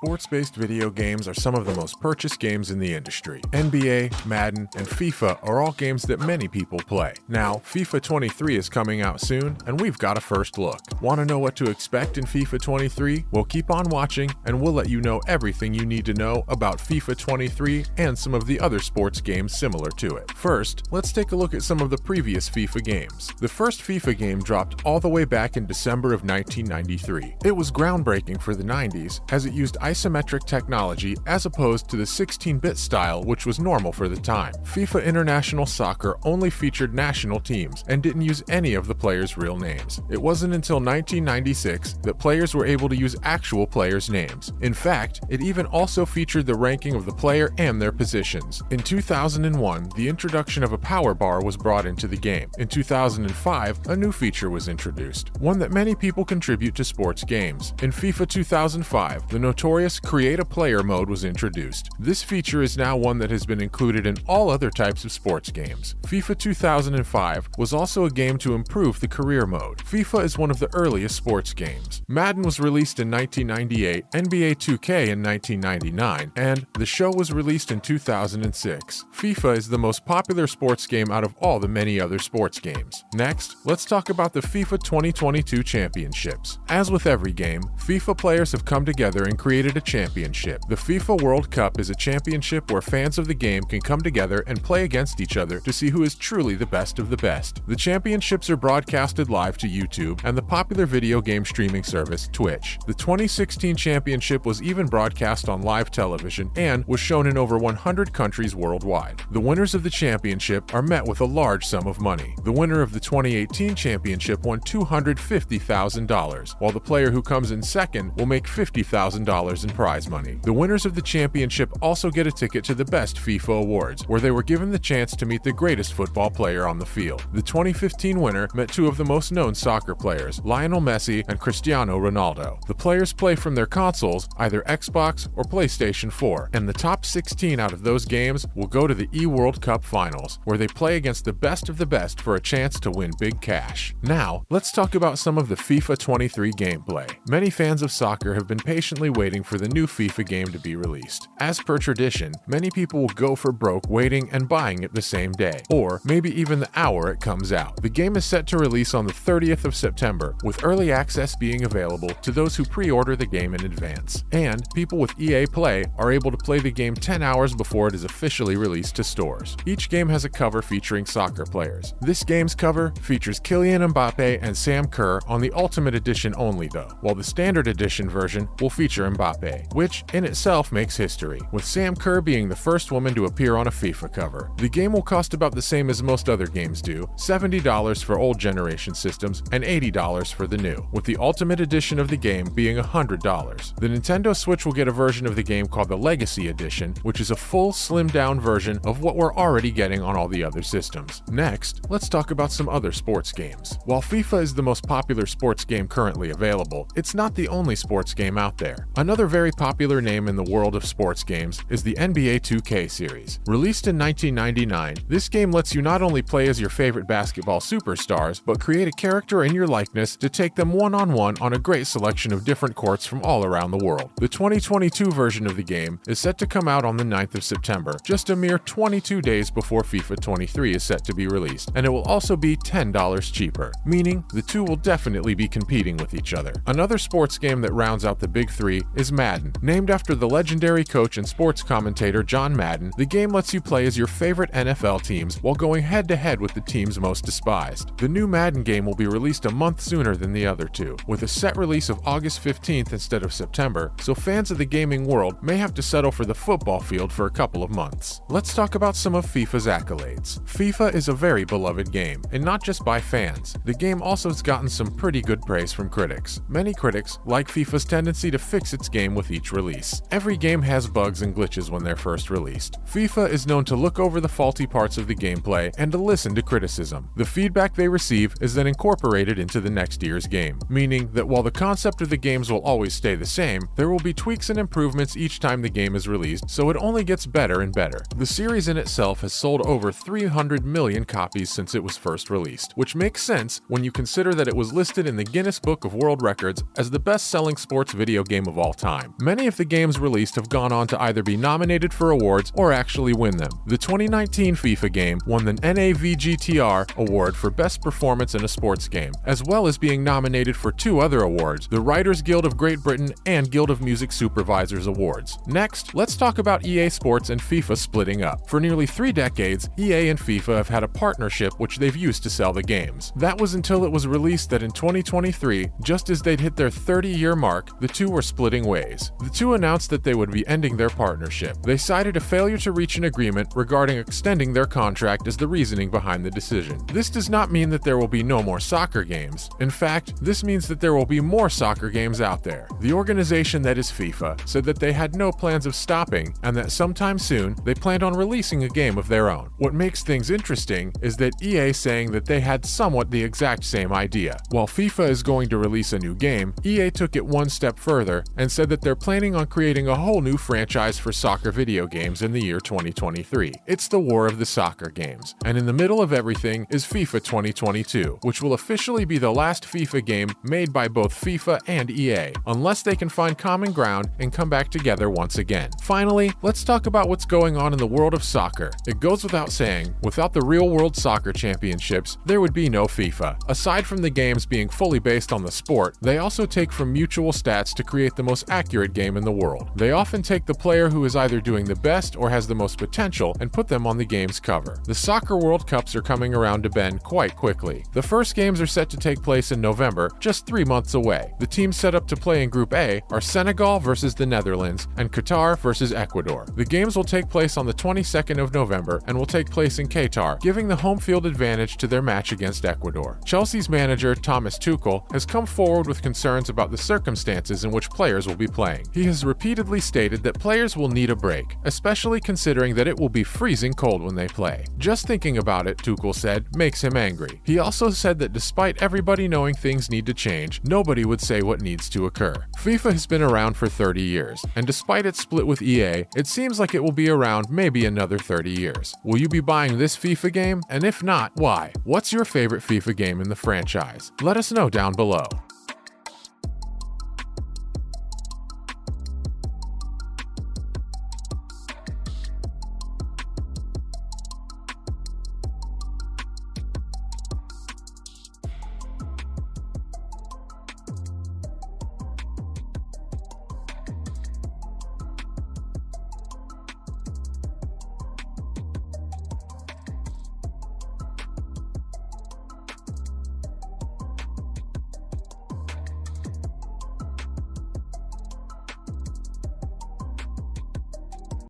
Sports-based video games are some of the most purchased games in the industry. NBA, Madden, and FIFA are all games that many people play. Now, FIFA 23 is coming out soon, and we've got a first look. Want to know what to expect in FIFA 23? Well, keep on watching, and we'll let you know everything you need to know about FIFA 23 and some of the other sports games similar to it. First, let's take a look at some of the previous FIFA games. The first FIFA game dropped all the way back in December of 1993. It was groundbreaking for the 90s, as it used isometric technology as opposed to the 16-bit style which was normal for the time. FIFA International Soccer only featured national teams and didn't use any of the players' real names. It wasn't until 1996 that players were able to use actual players' names. In fact, it even also featured the ranking of the player and their positions. In 2001, the introduction of a power bar was brought into the game. In 2005, a new feature was introduced, one that many people contribute to sports games. In FIFA 2005, the notorious Create a Player mode was introduced. This feature is now one that has been included in all other types of sports games. FIFA 2005 was also a game to improve the career mode. FIFA is one of the earliest sports games. Madden was released in 1998, NBA 2K in 1999, and The Show was released in 2006. FIFA is the most popular sports game out of all the many other sports games. Next, let's talk about the FIFA 2022 Championships. As with every game, FIFA players have come together and created a championship. The FIFA World Cup is a championship where fans of the game can come together and play against each other to see who is truly the best of the best. The championships are broadcasted live to YouTube and the popular video game streaming service Twitch. The 2016 championship was even broadcast on live television and was shown in over 100 countries worldwide. The winners of the championship are met with a large sum of money. The winner of the 2018 championship won $250,000, while the player who comes in second will make $50,000 in prize money. The winners of the championship also get a ticket to the Best FIFA Awards, where they were given the chance to meet the greatest football player on the field. The 2015 winner met two of the most known soccer players, Lionel Messi and Cristiano Ronaldo. The players play from their consoles, either Xbox or PlayStation 4, and the top 16 out of those games will go to the World Cup Finals, where they play against the best of the best for a chance to win big cash. Now, let's talk about some of the FIFA 23 gameplay. Many fans of soccer have been patiently waiting for the new FIFA game to be released. As per tradition, many people will go for broke waiting and buying it the same day, or maybe even the hour it comes out. The game is set to release on the 30th of September, with early access being available to those who pre-order the game in advance. And people with EA Play are able to play the game 10 hours before it is officially released to stores. Each game has a cover featuring soccer players. This game's cover features Kylian Mbappe and Sam Kerr on the Ultimate Edition only though, while the Standard Edition version will feature Mbappe, which in itself makes history, with Sam Kerr being the first woman to appear on a FIFA cover. The game will cost about the same as most other games do, $70 for old generation systems and $80 for the new, with the Ultimate Edition of the game being $100. The Nintendo Switch will get a version of the game called the Legacy Edition, which is a full slimmed down version of what we're already getting on all the other systems. Next, let's talk about some other sports games. While FIFA is the most popular sports game currently available, it's not the only sports game out there. Another very popular name in the world of sports games is the NBA 2K series. Released in 1999, this game lets you not only play as your favorite basketball superstars, but create a character in your likeness to take them one-on-one on a great selection of different courts from all around the world. The 2022 version of the game is set to come out on the 9th of September, just a mere 22 days before FIFA 23 is set to be released, and it will also be $10 cheaper, meaning the two will definitely be competing with each other. Another sports game that rounds out the big three is Madden. Named after the legendary coach and sports commentator John Madden, the game lets you play as your favorite NFL teams while going head-to-head with the teams most despised. The new Madden game will be released a month sooner than the other two, with a set release of August 15th instead of September, so fans of the gaming world may have to settle for the football field for a couple of months. Let's talk about some of FIFA's accolades. FIFA is a very beloved game, and not just by fans. The game also has gotten some pretty good praise from critics. Many critics like FIFA's tendency to fix its game with each release. Every game has bugs and glitches when they're first released. FIFA is known to look over the faulty parts of the gameplay and to listen to criticism. The feedback they receive is then incorporated into the next year's game, meaning that while the concept of the games will always stay the same, there will be tweaks and improvements each time the game is released, so it only gets better and better. The series in itself has sold over 300 million copies since it was first released, which makes sense when you consider that it was listed in the Guinness Book of World Records as the best-selling sports video game of all time. time. Many of the games released have gone on to either be nominated for awards or actually win them. The 2019 FIFA game won the NAVGTR award for Best Performance in a Sports Game, as well as being nominated for 2 other awards, the Writers Guild of Great Britain and Guild of Music Supervisors Awards. Next, let's talk about EA Sports and FIFA splitting up. For nearly 3 decades, EA and FIFA have had a partnership which they've used to sell the games. That was until it was released that in 2023, just as they'd hit their 30-year mark, the two were splitting ways. The two announced that they would be ending their partnership. They cited a failure to reach an agreement regarding extending their contract as the reasoning behind the decision. This does not mean that there will be no more soccer games. In fact, this means that there will be more soccer games out there. The organization that is FIFA said that they had no plans of stopping and that sometime soon they planned on releasing a game of their own. What makes things interesting is that EA saying that they had somewhat the exact same idea. While FIFA is going to release a new game, EA took it one step further and said that they're planning on creating a whole new franchise for soccer video games in the year 2023. It's the War of the Soccer Games, and in the middle of everything is FIFA 2022, which will officially be the last FIFA game made by both FIFA and EA, unless they can find common ground and come back together once again. Finally, let's talk about what's going on in the world of soccer. It goes without saying, without the real world soccer championships, there would be no FIFA. Aside from the games being fully based on the sport, they also take from mutual stats to create the most accurate game in the world. They often take the player who is either doing the best or has the most potential and put them on the game's cover. The Soccer World Cups are coming around to Bend quite quickly. The first games are set to take place in November, just 3 months away. The teams set up to play in Group A are Senegal versus the Netherlands and Qatar versus Ecuador. The games will take place on the 22nd of November and will take place in Qatar, giving the home field advantage to their match against Ecuador. Chelsea's manager, Thomas Tuchel, has come forward with concerns about the circumstances in which players will be playing. He has repeatedly stated that players will need a break, especially considering that it will be freezing cold when they play. Just thinking about it, Tuchel said, makes him angry. He also said that despite everybody knowing things need to change, nobody would say what needs to occur. FIFA has been around for 30 years, and despite its split with EA, it seems like it will be around maybe another 30 years. Will you be buying this FIFA game? And if not, why? What's your favorite FIFA game in the franchise? Let us know down below.